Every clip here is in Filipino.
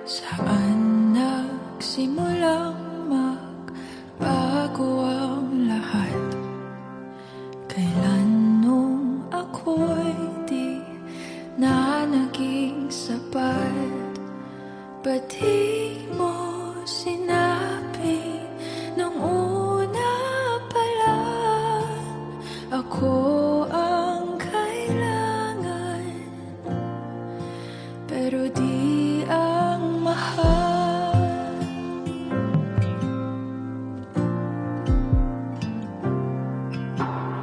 Saan nagsimulang magbago ang lahat? Kailan nung ako'y di na naging sapat? Ba't di mo sinabi nung una pa lang ako ang kailangan, pero di ang mahal?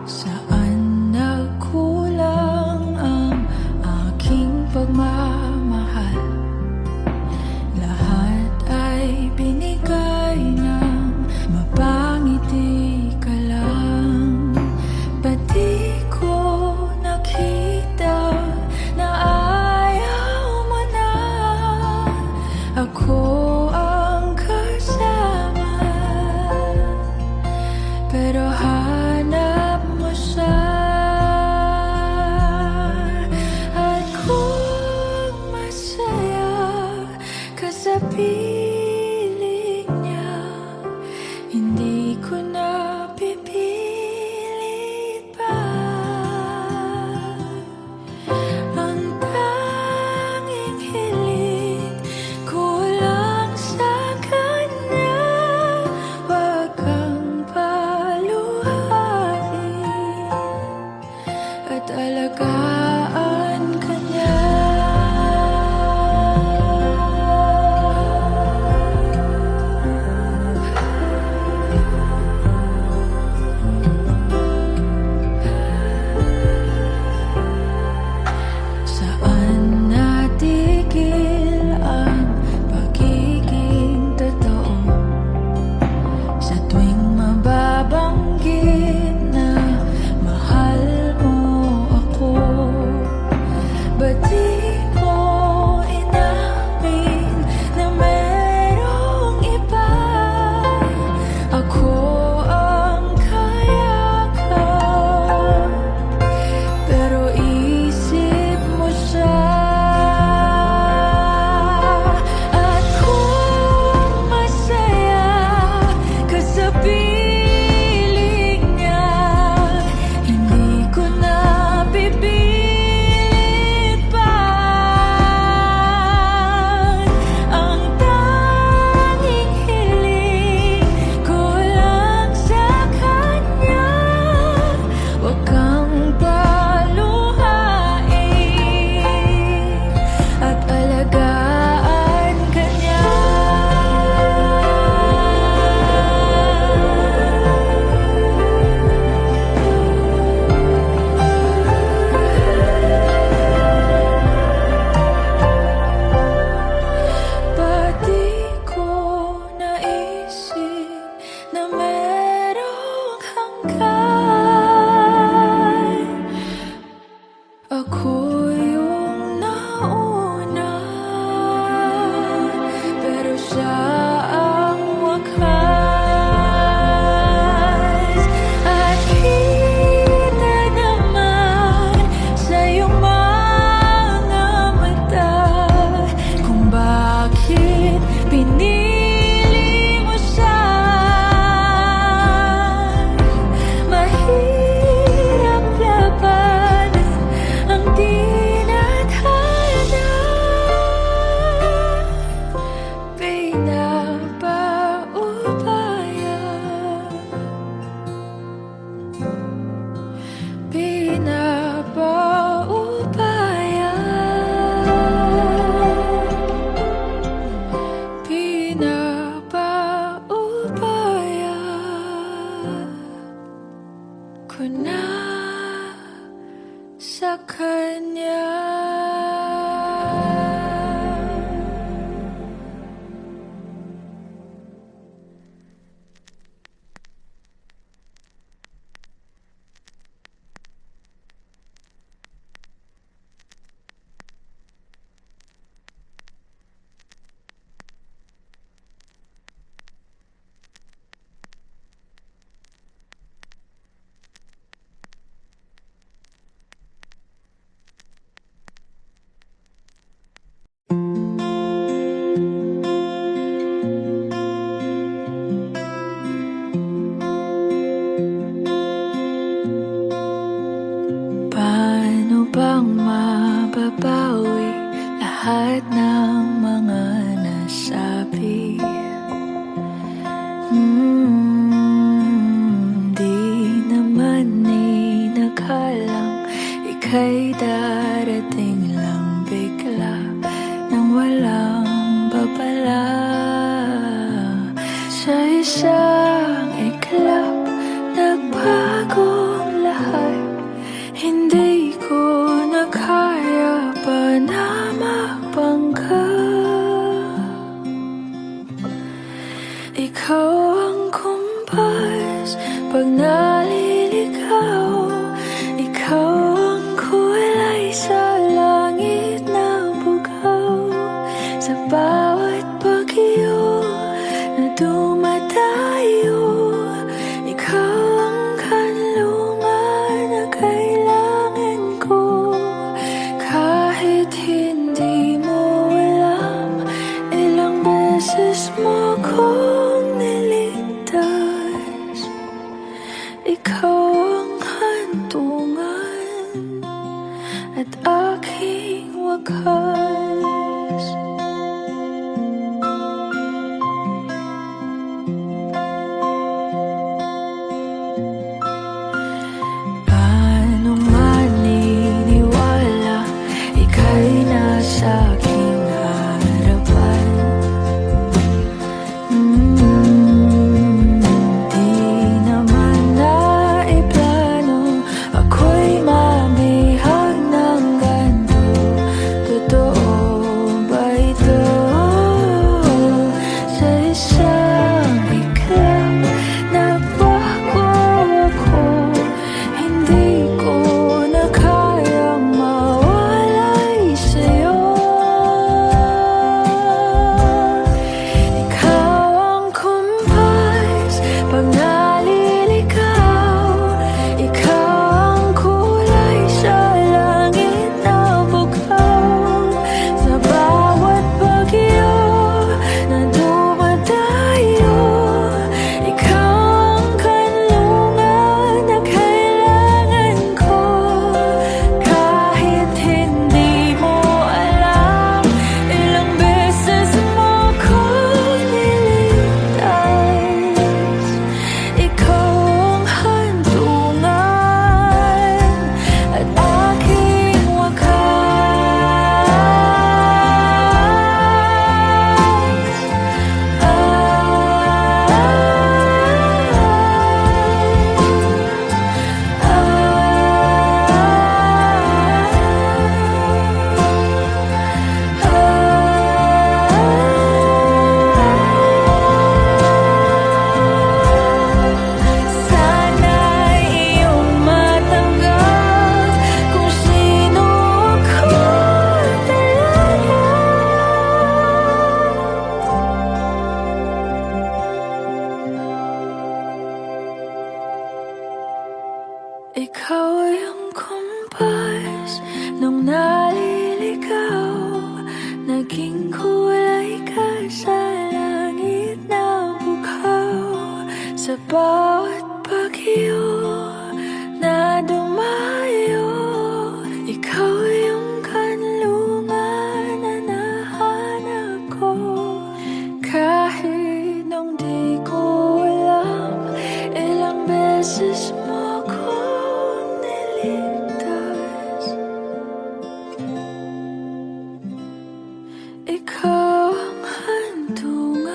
Saan nagkulang ang aking pagmamahal? Lahat ay binigay ng mapangiti ka lang. Ba't di ko nakita na ayaw mo na ako ang kasama? Pero hanap mo siya, at kung masaya ka sa piling niya, hindi ko na pipilit pa. Ang tanging hiling ko lang sa kanya, wag kang paluhain at alagaan ka niya. Saan natigil ang pagiging totoo? Sa tuwing mababanggit na mahal mo ako, ba't di mo inamin na merong iba? Ako ang kayakap, pero isip mo siya. At kung masaya ka sa piling niya, hindi ko na pipilit pa. Ang tanging hiling ko lang sa kanya, wag kang paluhain at alagaan ka niya. Ba't di ko naisip na merong hanggan? Ako yung nauna, pero siya ang wakas. At kita naman sa iyong mga mata kung bakit pinili mo siya. Mahirap labanan ang tinadhana. Pinapaubaya, pinapaubaya, pinapaubaya ko na sa kanya. lahat ng mga nasabi. Di naman inakalang ika'y darating lang bigla nang walang babala. Sa isang iglap, nagbagong lahat. Hindi ko na kaya pa na magbangga. Ikaw ang kumpas pag naliligaw. Ikaw ang kulay sa langit na bugaw. Sa bawat bagyo na dumadayo, ikaw ang kanlungan na kailangan ko. Kahit hindi mo alam, ilang beses mo kong niligtas. Ikaw ang hantungan at aking wakas. Paano maniniwala ika'y nasa aking harapan? Di naman naiplano, ako'y mabihag ng ganito. Totoo ba ito? Sa isang iglap, nagbago ako. Hindi ko na kayang mawalay sa'yo. Ikaw ang kumpas pag naliligaw. Ikaw ang kulay sa langit na bugaw. Sa bawat bagyo na dumadayo, ikaw ang kanlungan na kailangan ko. Kahit hindi mo alam, ilang beses mo kong niligtas. Ikaw ang hantungan at aking sana'y iyong matanggap kung sino ako talaga. Ikaw yung kumpas nung naliligaw. Naging kulay ka sa langit na bugaw. Sa bawat bagyo na dumayo, ikaw yung kanlungan na nahanap ko. Kahit nung di ko alam, ilang beses mo kong niligtas. Ikaw ang hantungan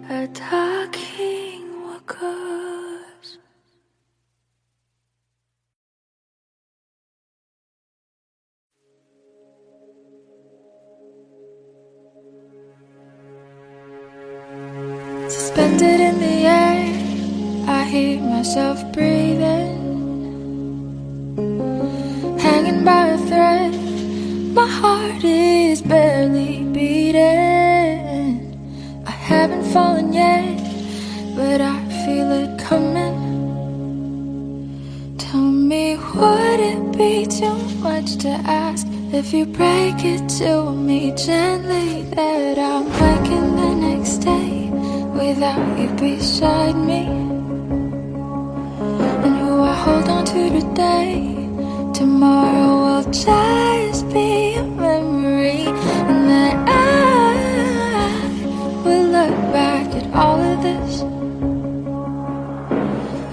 at aking wakas. Suspended in the air, I hear myself breathing. Hanging by a thread, my heart is barely beating. I haven't fallen yet, but I feel it coming. Tell me, would it be too much to ask if you break it to me gently that I'm waking the next day without you beside me? And who I hold on to today tomorrow will just be a memory, and that I will look back at all of this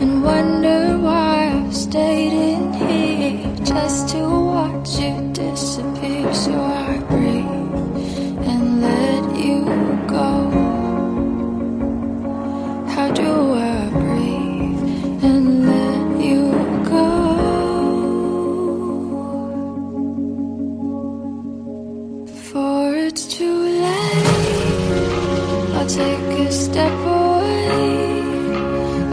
and wonder why I've stayed in here just to watch you disappear. So I breathe and let you go. How do I breathe and let you go? Before it's too late, I'll take a step away.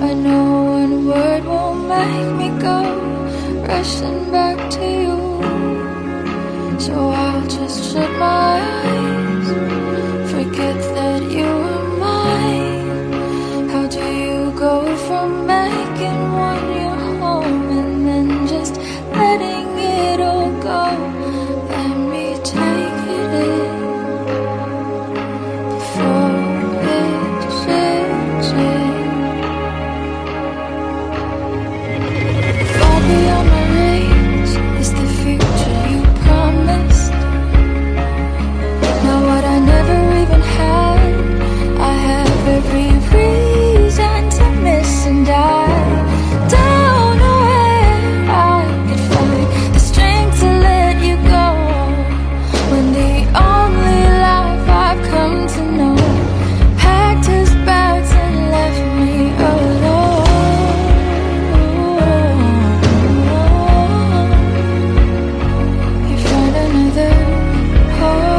I know one word won't make me go rushing back to you. So I'll just shut my eyes, forget that you were mine. How do you go from making one your home and then just letting it all go? Let me take it in before it sinks in. Far beyond my reach is the future you promised. Now what I never even had, I have every reason to miss, and I don't know where I could find the strength to let you go, when the only life I've come to know packed his bags and left me alone. You found another home.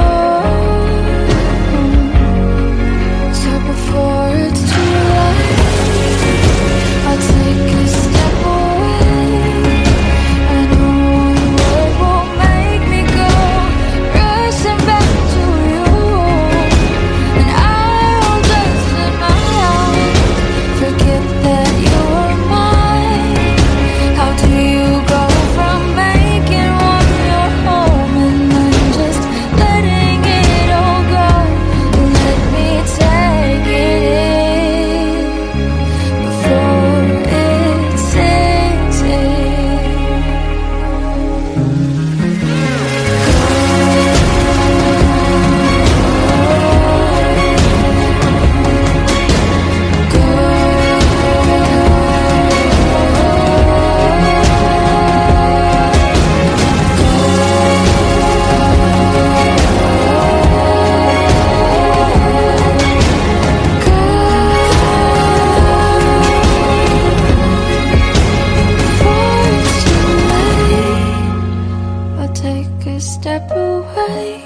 So before it's too late, I'll take a step away. I know one word won't make me go rushing back to you, and I'll just in my eyes forget that you were mine. How do you go from making one your home and then just letting it all go? Let me take it in before it sinks in. Before it's too late, I'll take a step away.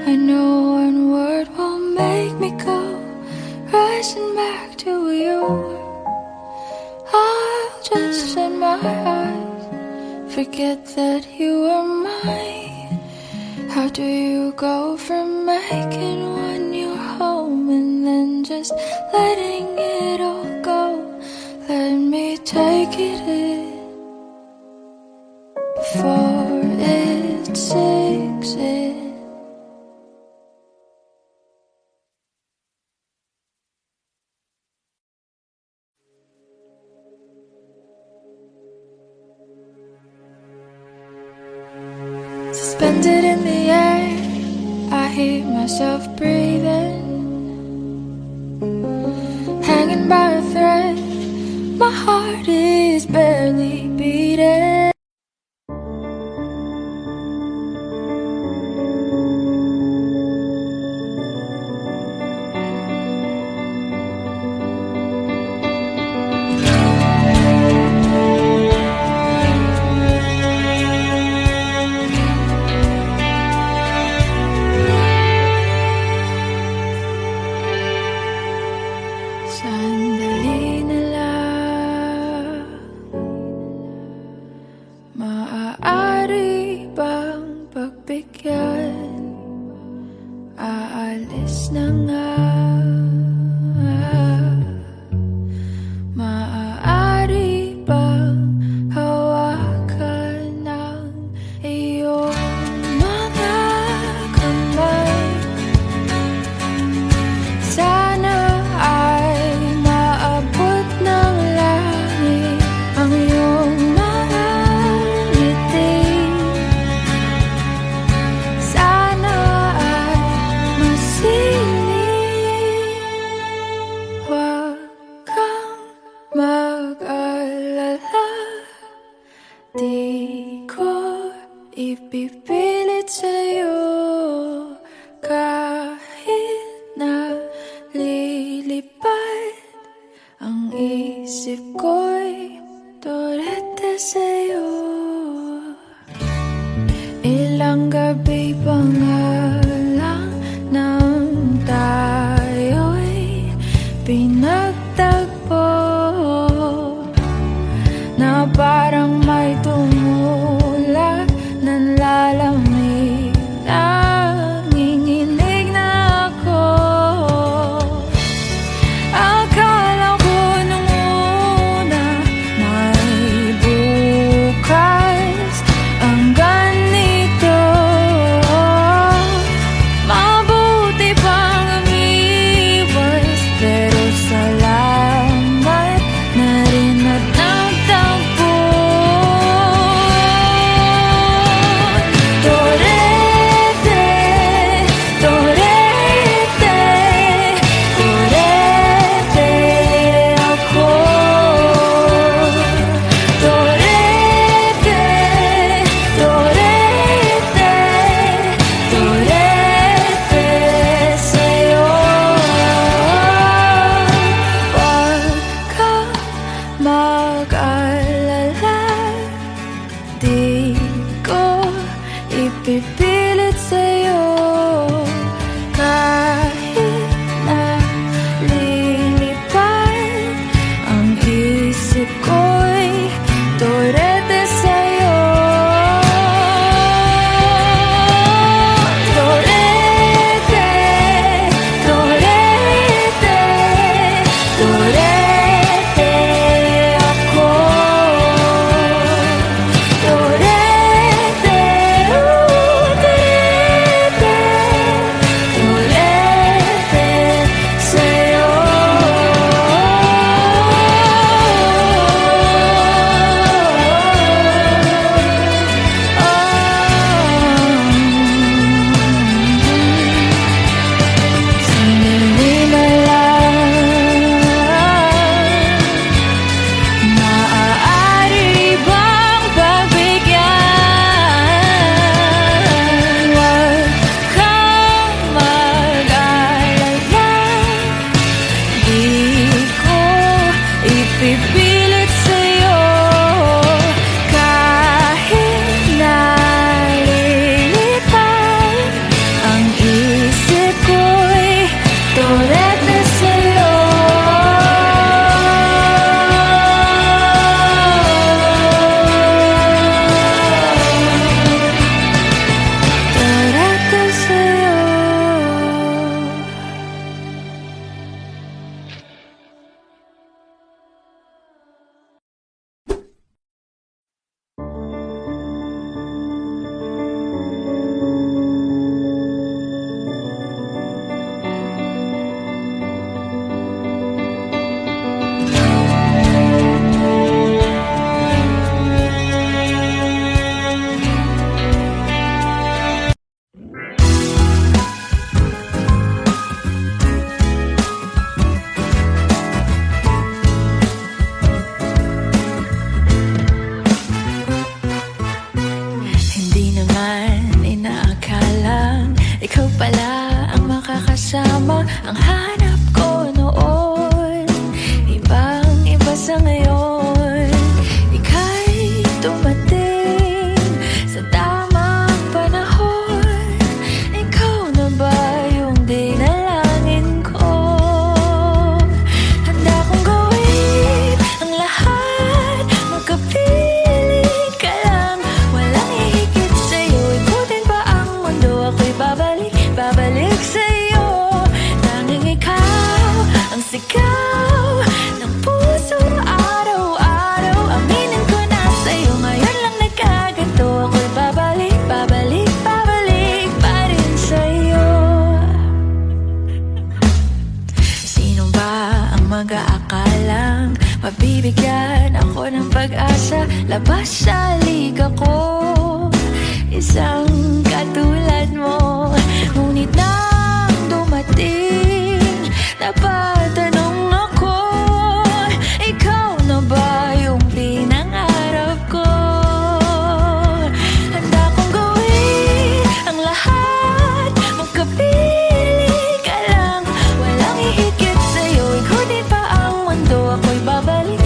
I know one word won't make me go rushing back to you. I'll just shut my eyes, forget that you were mine. How do you go from making one your home and then just letting it all go? Let me take it in before it sinks in. Suspended in the air, I hear myself breathing, hanging by a thread. My heart is barely beating. Sandali na lang isip ko'y turete sa'yo. Ilang gabi pa nga lang nang tayo'y pinagtagpo, na parang may tumulak ng lalamig. Nanginginig na ako. Akala ko nung una may bukas ang ganito. Mabuti pang umiwas, pero salamat na rin at nagtagpo. Torete, torete, torete ako. Torete, torete, torete sa'yo. Huwag kang mag-alala, di ko ipipilit sa'yo. Kahit na lilipad ang isip ko'y torete sa'yo. Torete, torete, torete ako. Torete, torete, torete sa'yo. Maaari bang pagbigyan? Huwag kang mag-alala, di ko ipipilit sa'yo. Kahit na lilipad ang isip ko'y torete sa'yo. Torete sa'yo. Hindi naman inaakalang ikaw pala ang makakasama. Ang hanap ko noon, ibang-iba sa ngayon. Ika'y dumating sa tamang panahon. Ikaw na ba yung dinalangin ko? Handa kong gawin ang lahat, magkapiling ka lang. Walang hihigit sa'yo, ikutin pa ang mundo. Ako'y babalik, babalik sa'yo. Tanging ikaw ang sigaw ng puso araw-araw. Aminin ko na sa'yo, ngayon lang nagkaganto. Ako'y babalik, babalik, babalik pa rin sa'yo. Sino ba ang mag-aakalang mabibigyan ako ng pag-asa? Labas sa liga ko, isang katulad mo. Ngunit nang dumating, napatanong ako, ikaw na ba yung pinangarap ko? Handa kong gawin ang lahat, magkapili ka lang. Walang hihigit sa'yo, ikutin pa ang mundo. Ako'y babalik,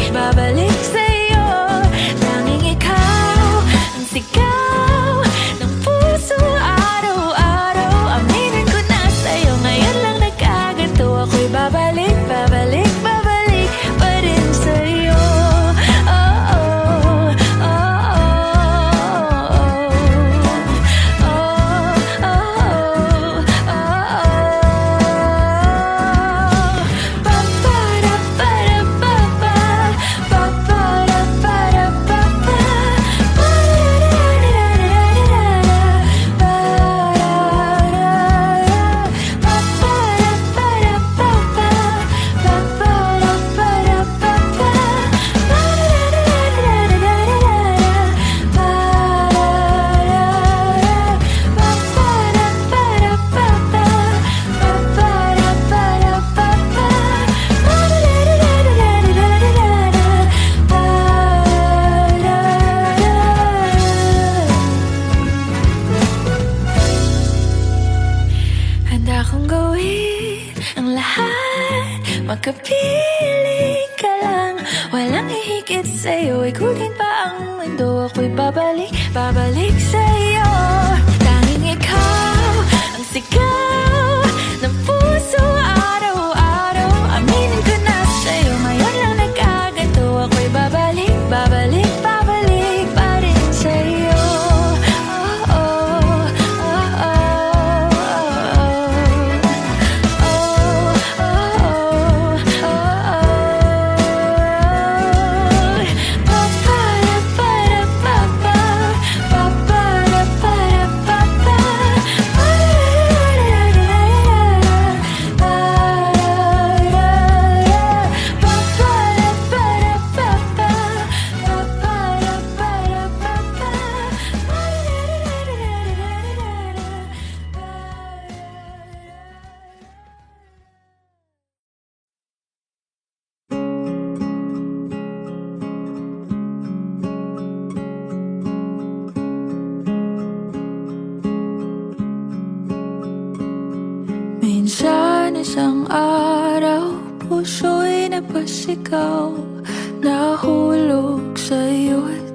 kita sa'yo, ikutin pa ang mundo. Ako'y babalik, babalik sa'yo. Tanging ikaw ang sigaw ng puso araw-araw. Aminin ko na sa'yo, ngayon lang nagkaganto. Ako'y babalik, babalik, babalik pa rin sa'yo. Oh, oh, oh, oh, minsan isang araw, puso'y napasigaw. Nahulog sa'yo at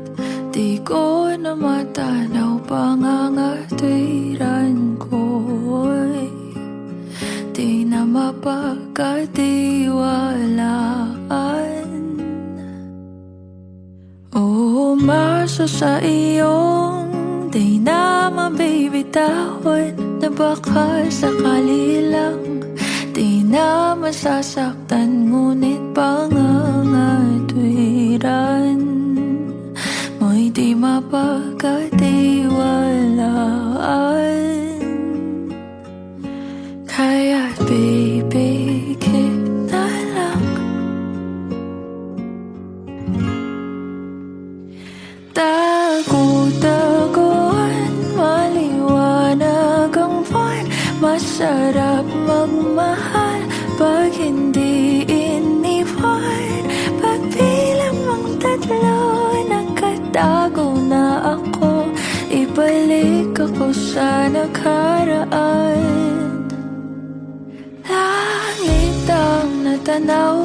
di ko na matanaw. Pangangatwiran ko'y di na mapagkatiwalaan. Umasa sa iyong di na mabibitawan, na baka sakali lang di na masasaktan. Ngunit pangangatwiran mo'y di mapagkatiwalaan. Kaya't bibigit na lang, tago-taguan, maliwanag ang buwan. Masarap magmahal pag hindi iniwan. Pagbilang mong tatlo, nakatago na ako. Ibalik ako sa nakaraan. Langit ang natanaw,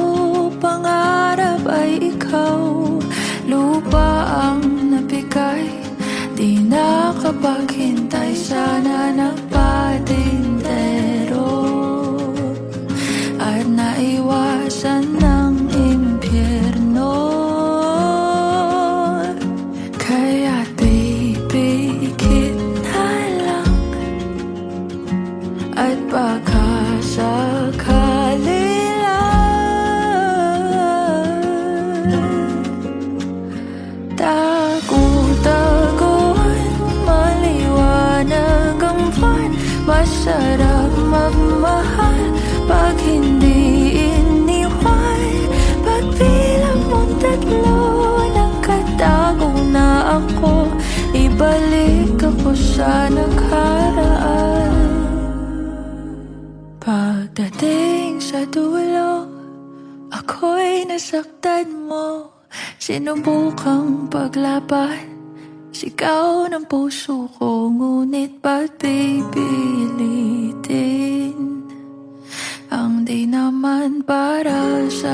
pangarap ay ikaw. Lupa ang nabigay, di nakapaghintay. Sana nagpatintero at naiwasan ng impyerno. Kaya't bibigit na lang, at baka sakali tago-taguan, maliwanag ang buwan. Masarap magmahal pag hindi iniwan. Pagbilang mong tatlo, nakatago na ako. Ibalik ako sa nakaraan. Pagdating sa dulo, ako'y nasaktan mo. Sinubukang paglaban, sigaw ng puso ko. Ngunit ba't pipilitin ang di naman para sa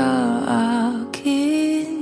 akin?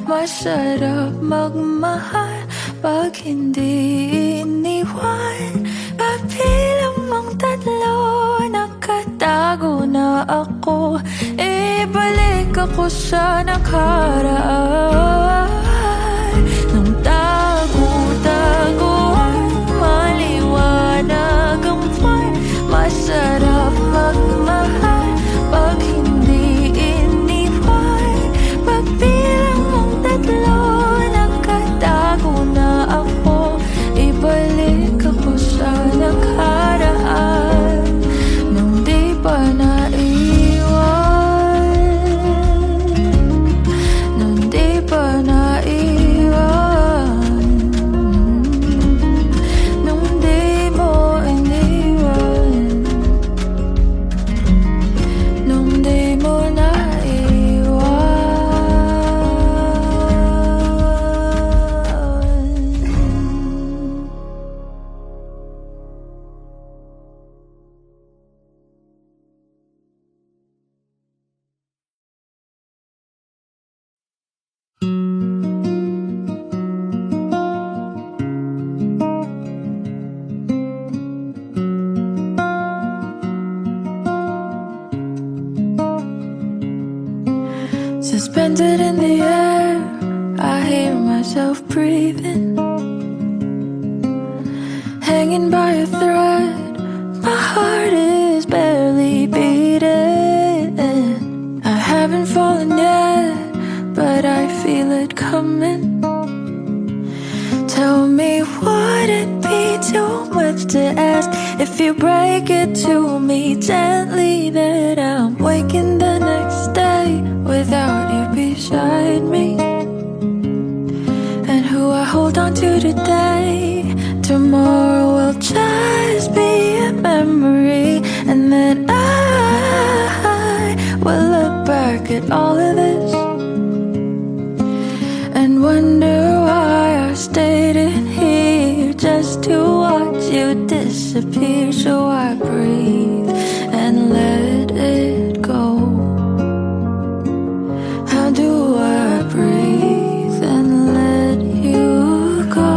Masarap magmahal pag hindi iniwan. Pagbilang mong tatlo, nakatago na ako. Ibalik ako sa nakaraan. Nung tago-taguan, maliwanag ang buwan. Masarap magmahal pag hindi iniwan. Pagbilang mong tatlo, nakatago na ako. Ibalik ako sa nakaraan. hanging by a thread. My heart is barely beating. I haven't fallen yet, but I feel it coming. Tell me, would it be too much to ask if you break it to me gently that I'm waking the next day without you beside me? And who I hold on to today, tomorrow will just be a memory. And then I will look back at all of this and wonder why I stayed in here just to watch you disappear. So I breathe and let it go. How do I breathe and let you go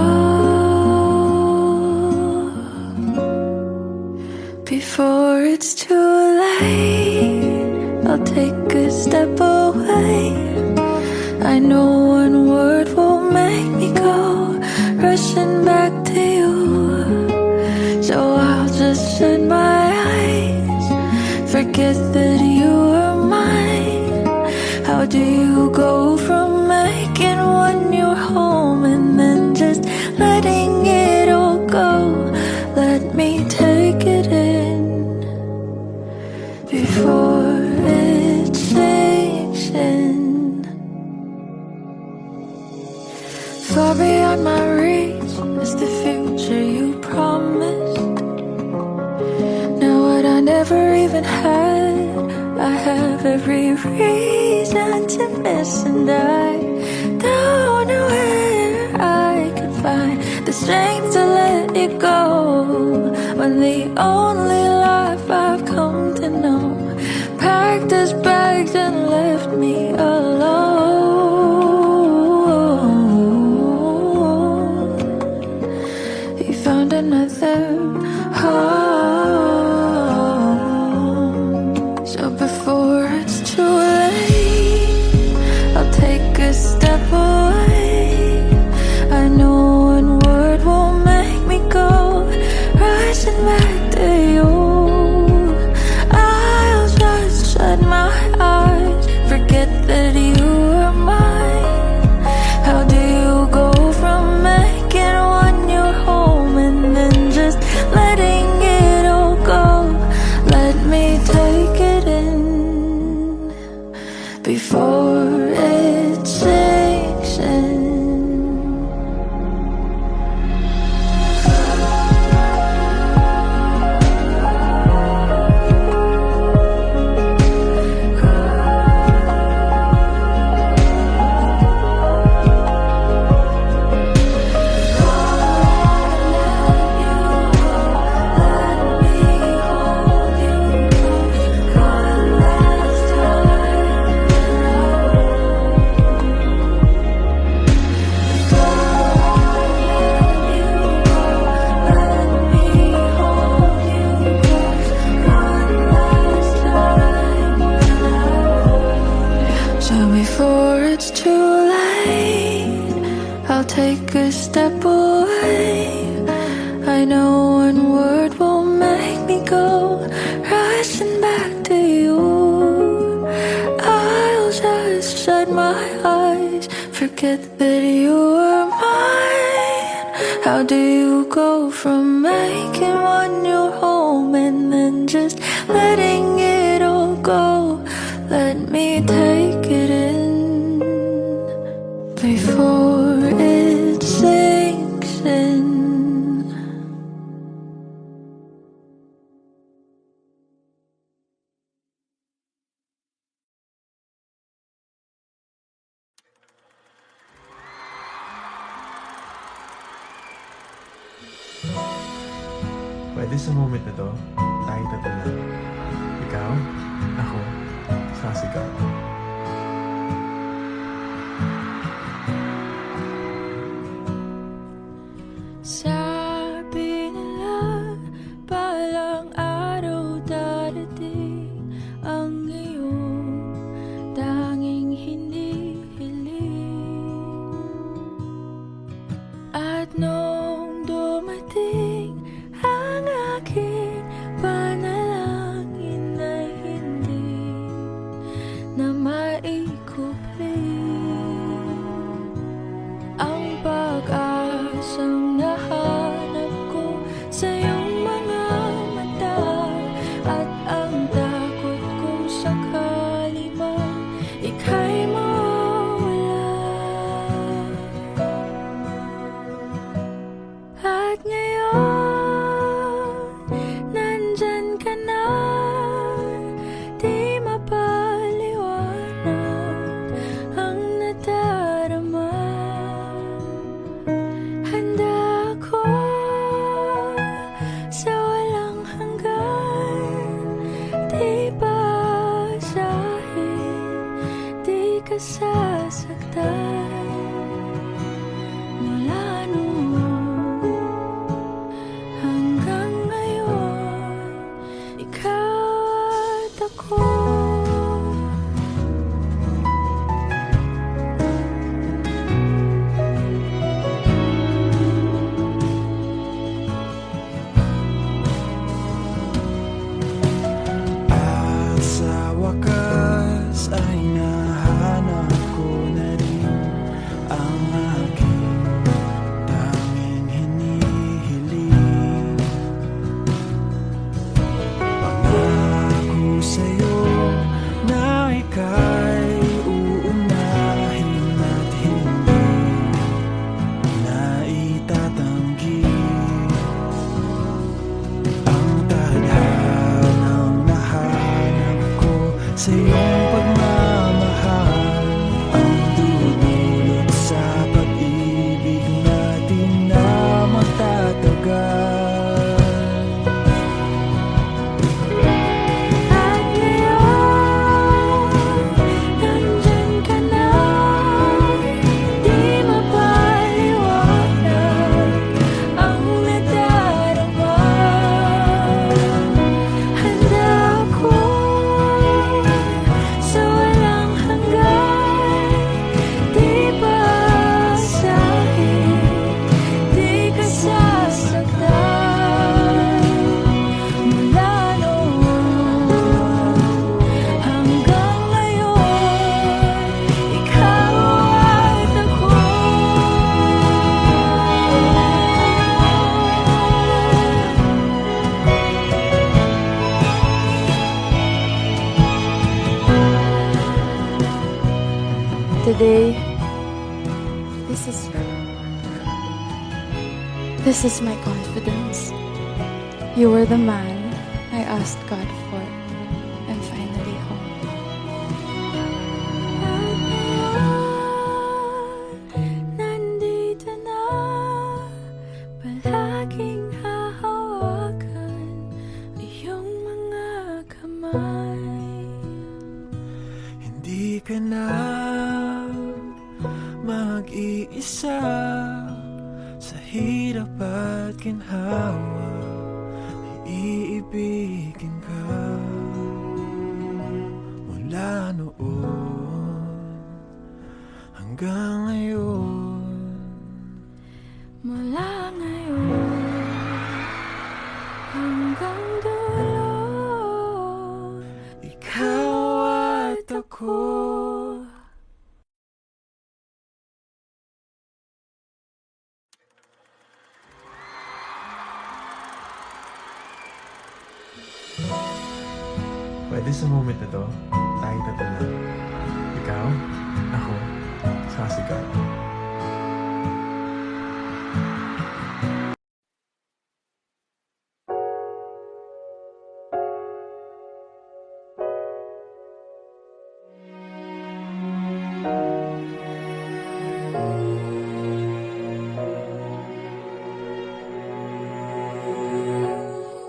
before it's too late? I'll take a step away. I know one word will make me go rushing back to you. So I'll just shut my eyes, forget that you are mine. How do you go from making one your home and then just letting it all go? Let me take it in before it sinks in. Far beyond my reach is the future you promised. Now what I never even had, I have every reason to miss. And I don't know where I can find the strength to let it go, when the only life I've come to know packed its bags and left me alone. Found another home. So before it's too late, I'll take a step away. I know one word won't make me go rushing back to you. I'll just shut my eyes, forget that you are mine. How do you go from making one your home and then just letting it all go? Let me take it in before it sinks in. Before it's too late, I'll take a step away. I know one word will make me go rushing back to you. I'll just shut my eyes, forget that you are mine. How do you go from making one your home and then just letting it all go? Let me take it in before it sinks in. Pwede sa moment na to, tayo tatlo lang. Ikaw, ako, sasigaw. Sabi nila, balang araw darating ang iyong tanging hinihiling. At nung dumating, sa iyong mga mata at ang takot kung sakali man ika'y mawala. At ngayon, nandyan ka na, di mapaliwanag ang nadarama. Handa ako sa walang hanggan, di basahin, di ka sasaktan. Mula noon hanggang ngayon, ikaw at ako. At sa wakas ay nahanap ko na rin ang aking tanging hinihiling. Pangako sa'yo na ika'y uunahin at hindi na itatanggi. Ang tadhanang nahanap ko sa iyong pagmamahal ang dudulot sa pag-ibig natin na magtatagal. At ngayon, nandyan ka na, di mapaliwanag ang nadarama. Handa ako sa walang hanggan, di basahin, di ka sasaktan. Mula noon hanggang ngayon, ikaw at ako. Today, this is my confidence. You were the man I asked God for. I'm finally home. Nandito na, palaging hahawakan iyong mga kamay. Hindi ka na mag-iisa sa hirap at ginhawa, iibigin ka. Mula noon hanggang ngayon, Mula ngayon hanggang dulo, ikaw at ako. Pwede sa moment na to, tayo tatlo lang. Ikaw, ako, saka si God.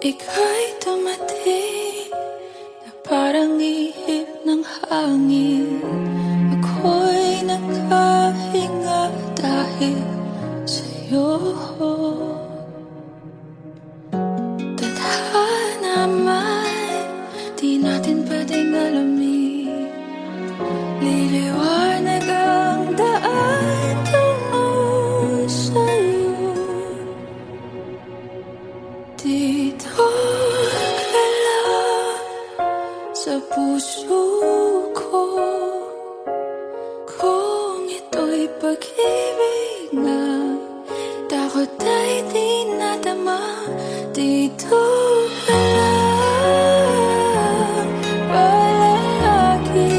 ika'y dumating na parang ihip ng hangin. Ako'y nakahinga dahil sa'yo. Tadhana man, di natin pwedeng alamin. Liliwanag ang daan tungo sa'yo. Dito ka lang sa puso ko. Kung ito'y pag-ibig na takot ay di nadama. Dito ka lang palagi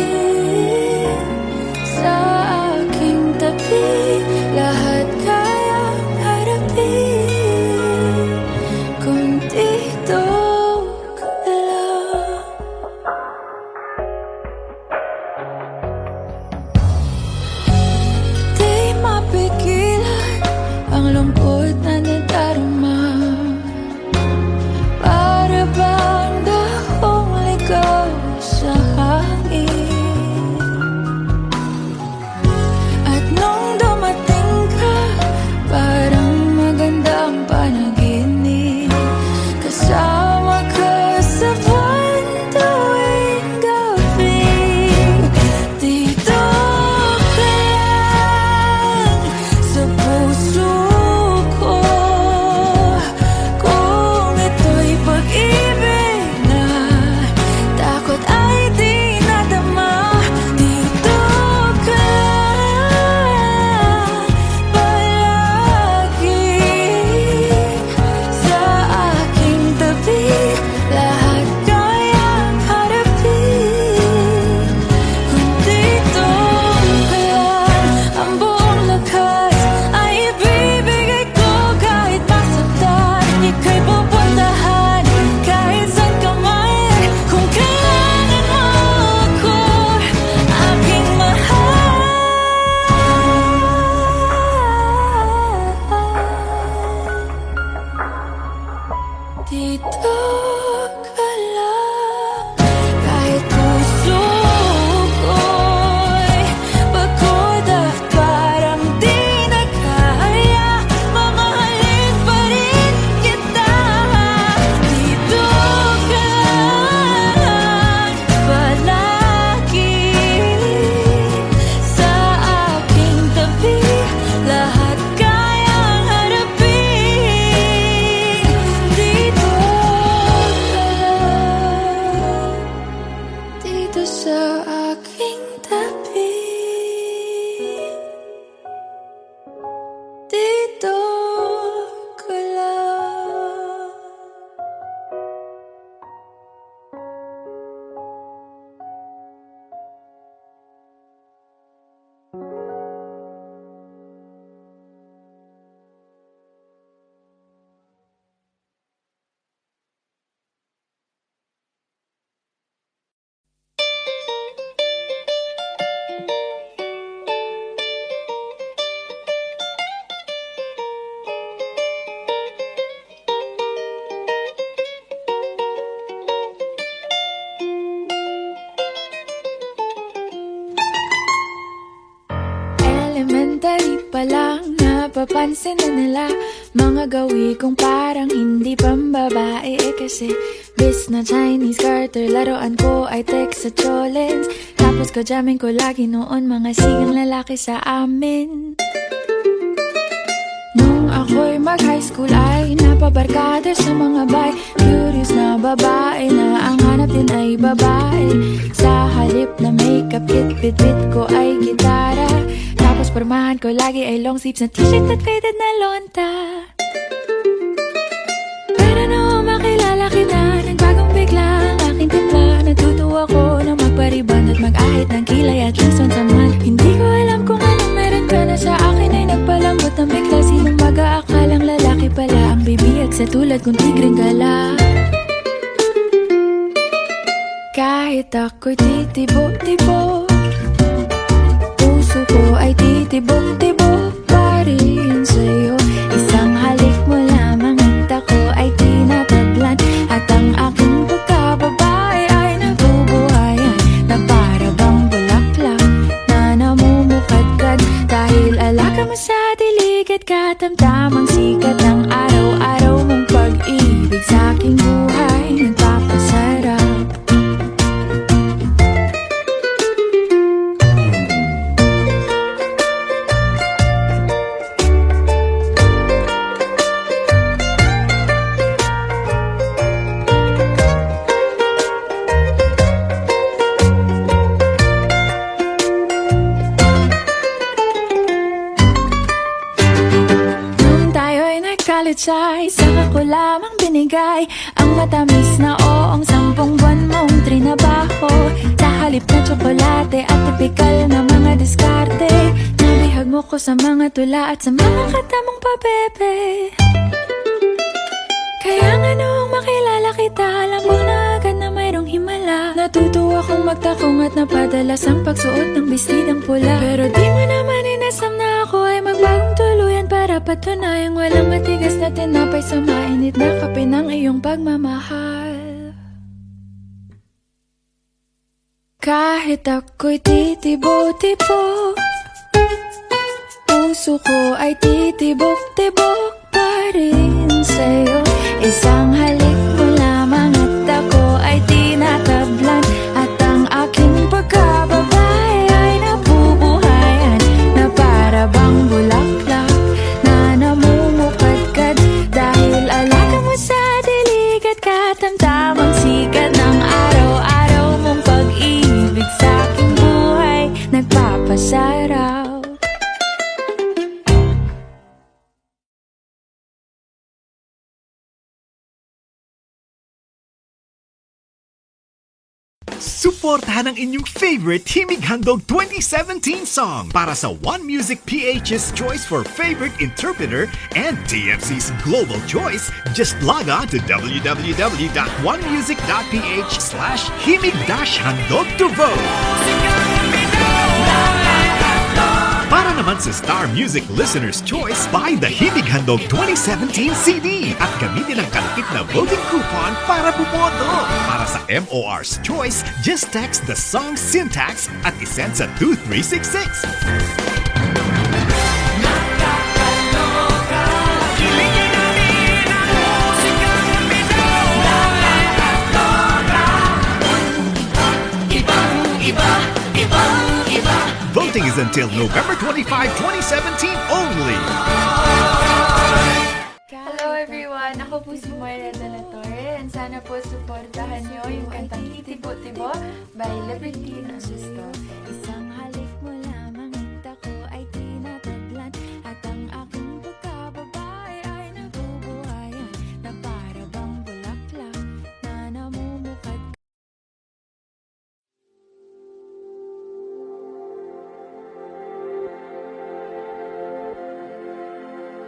sa aking tabi. Lahat kayang harapin kung dito ka lang. Di mapigilan ang lungkot na nadarama. Para bang dahong ligaw sa hangin. At nung dumating ka, parang magandang panaginip. Kasama ka sa buwan tuwing gabi. Dito ka lang sa puso ko. Kung ito'y pag-ibig na takot ay di nadama. Dito ka lang palagi sa aking tabi. Lahat kayang harapin kung dito ka lang. Ang buong lakas ay ibibigay ko kahit masaktan. Ika'y pupuntahan kahit saan ka man. Kung kailangan mo ako, aking mahal. Dito ka lang kahit puso ko'y pagod at parang di na kaya. Mamahalin pa rin kita. Dito ka lang palagi sa aking tabi. Lahat kayang harapin. Dito ka lang, dito sa aking tabi. Dito ka lang. Elementary pa lang, napapansin na nila mga gawi kong parang hindi pambabae. Kasi bis na Chinese Carter, laruan ko ay text sa cholens. Tapos kajamin ko lagi noon mga sigang lalaki sa amin. Nung ako'y mag-high school ay napabarkada sa mga bay. Curious na babae na ang hanap din ay babae. Sa halip na makeup kit, bit-bit ko ay gitara. Tapos pormahan ko lagi ay long sleeves na t-shirt at faded na lonta. Pero nung makilala kita, nagbagong bigla ang aking timpla. Natutuwa ko na magpariban at mag-ahit ng kilay at least once a month. Hindi ko alam kung anong meron ka na sa akin ay nagpalambot ng bigla. Sinong mag-aakalang lalaki pala ang bibiyag sa tulad kong tigreng gala. Kahit ako'y titibo-tibo, puso ko ay titibok-tibok pa rin sa'yo. Isang halik mo lamang at ako ay tinatablan. At ang aking pagkababae ay nabubuhayan na para bang bulaklak na namumukadkad. Dahil alaga mo sa dilig at katamtamang sikat ng araw-araw mong pag-ibig sa aking buhay nagpapasarap. College ay saka ko lamang binigay ang matamis na oong 10 buwan mong trinabaho. Sa halip na tsokolate at tipikal na mga diskarte, nabihag mo ko sa mga tula at sa mga katamong pabebe. Kaya nga noong makilala kita, alam mo na agad na mayroong himala. Natutuwa kong magtakong at napadalas ang pagsuot ng bestidang pula. Pero di mo naman inasam na ako ay magbagong tuluyan para patunayang walang matigas na tinapay sa mainit na kape ng iyong pagmamahal. Kahit ako'y titibok-tibok, puso ko ay titibok-tibok pa rin sa'yo. Isang halik mo lamang at ako ay tinatablan, at ang aking pagkababay ay nabubuhayan na para bang bulaklak na namumukadkad. Dahil alaga mo sa dilig at katamtamang sikat ng araw-araw mong pag-ibig sa aking buhay nagpapasaraw. Suportahan ang inyong favorite Himig Handog 2017 song para sa One Music PH's choice for favorite interpreter and TFC's global choice. Just log on to www.onemusic.ph/himig-handog to vote. Para naman sa Star Music Listener's Choice, buy the Himig Handog 2017 CD at gamitin ang kalakip na voting coupon para bumoto. Para sa MOR's Choice, just text the song syntax at isend sa 2366. Voting is until November 25, 2017 only. Hello everyone! Ako po si Moira de la Torre, and sana po suportahan nyo yung kantang Titibo-Tibo by Libertino Justo. Isang halik mo lamang at ako ay tinatablan, at ang aking pagkababay ay nabubuhayan na para bang bulaklak na namumukad.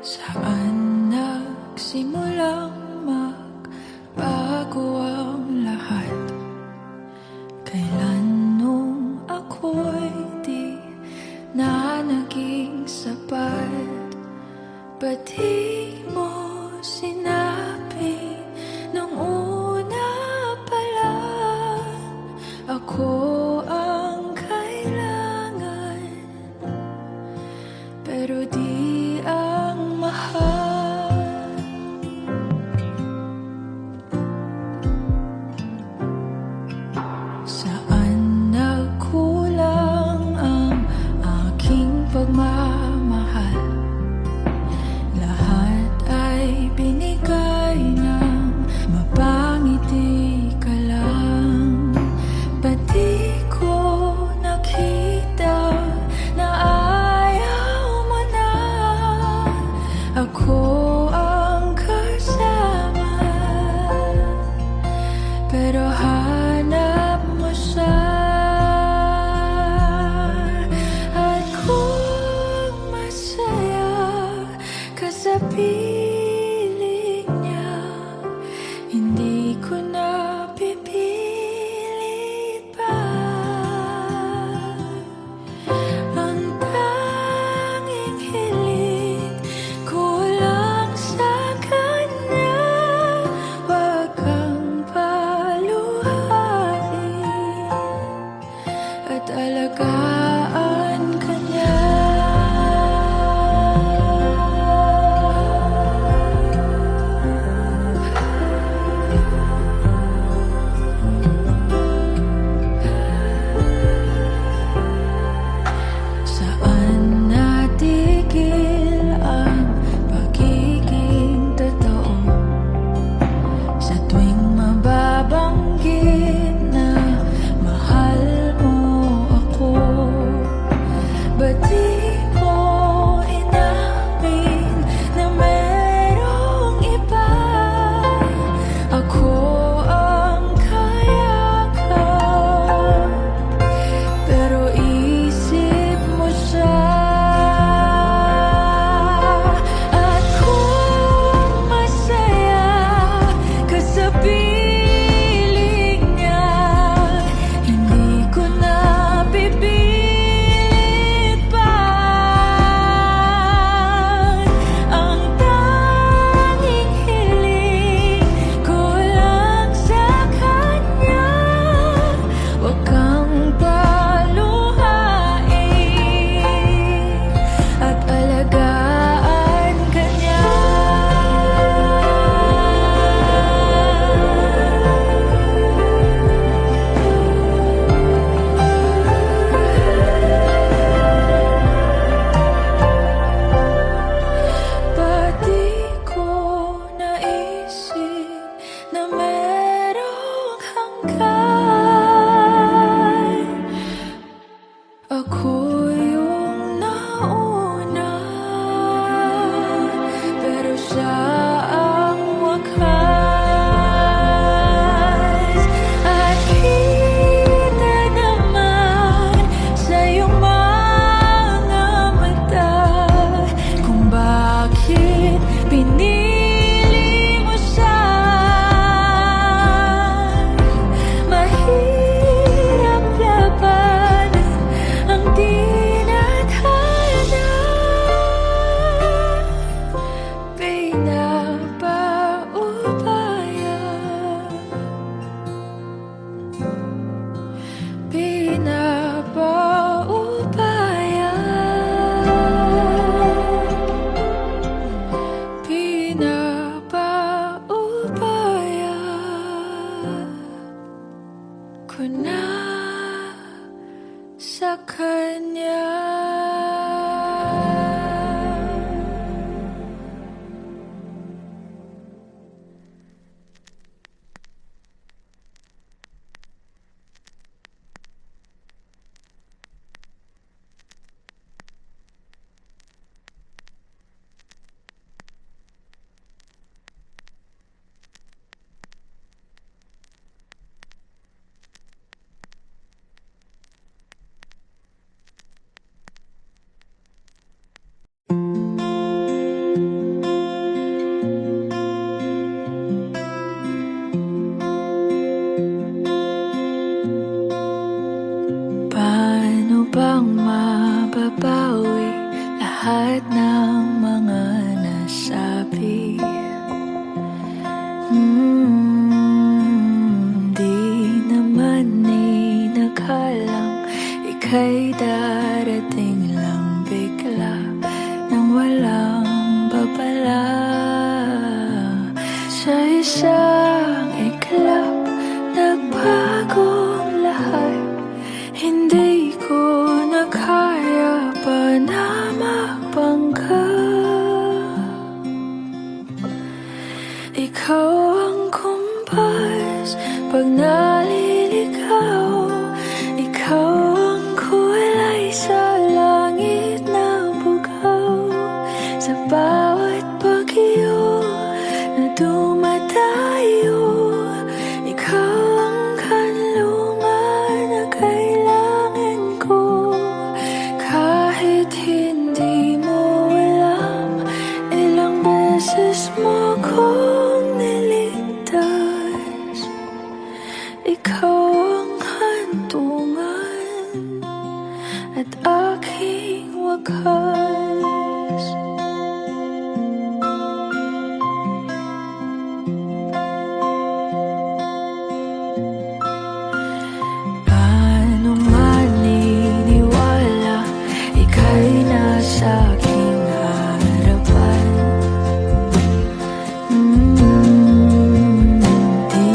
Saan nagsimulang magbago ang lahat? Kailan nung ako'y di na naging sapat? Ba't di mo sinabi nung una pa lang ako ang kailangan, pero di ang mahal? Saan nagkulang ang aking pagmamahal? Lahat ay binigay ng mapangiti ka lang. Ba't di ko nakita na ayaw mo na ako ang kasama? Pero hanap mo siya, at kung masaya ka sa piling niya, hindi ko na pipilit pa. Ang tanging hiling ko lang sa kanya, wag kang paluhain at alagaan ka niya. Saan natigil ang pagiging totoo? Sa tuwing mababanggit na mahal mo ako, ba't di mo inamin na merong iba? ko na sa kanya. Paano bang mababawi lahat ng mga nasabi? Di naman inakalang ika'y darating lang bigla nang walang babala. Sa isang iglap, nagbagong lahat. Hindi ko na kaya pa na magpangga. Ikaw ang kumpas pag naliligaw. Ikaw ang kulay sa langit na bugaw. Sa bawat bagyo na dumadayo, ikaw ang kanlungan na kailangan ko. Kahit hindi mo alam, ilang beses mo kong niligtas. Ikaw ang hantungan at aking wakas. Paano maniniwala ika'y nasa aking harapan? Di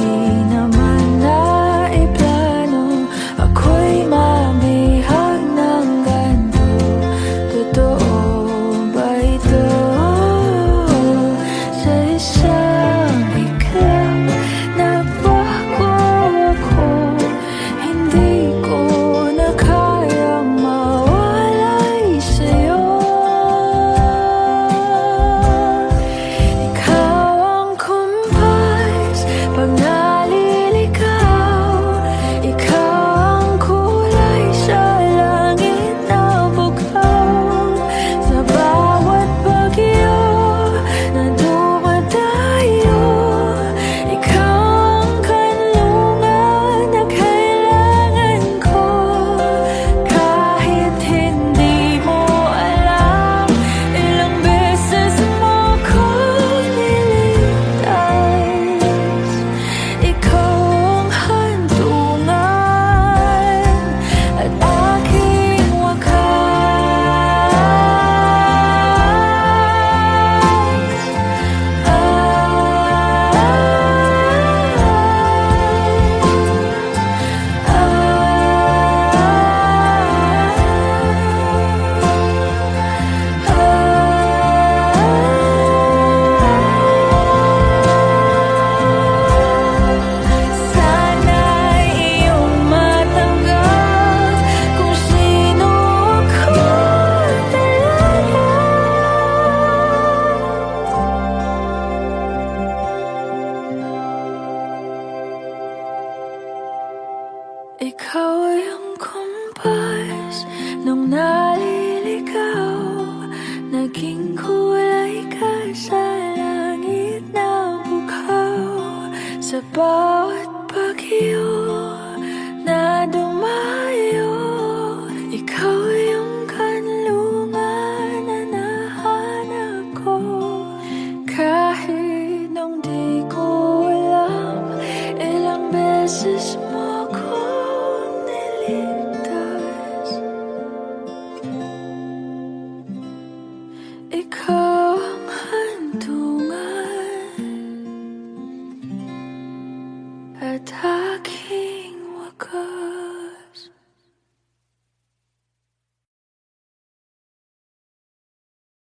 naman naiplano ako'y mamihag ng ganito. Totoo ba ito? Sa isang iglap, nagbago ako. Hindi ko na kayang mawalay sa'yo. Ikaw ang kumpas pag naliligaw. Ikaw ang kulay sa langit na bugaw. Sa bawat bagyo na dumadayo, ikaw ang kanlungan na kailangan ko. Kahit hindi mo alam, ilang beses mo kong niligtas. Ikaw ang hantungan at aking sana'y iyong matanggap kung sino ako talaga. Ikaw ay ang kumpas nung naliligaw. Naging kulay ka sa langit na bugaw. Sa bawat bagyo na dumaan,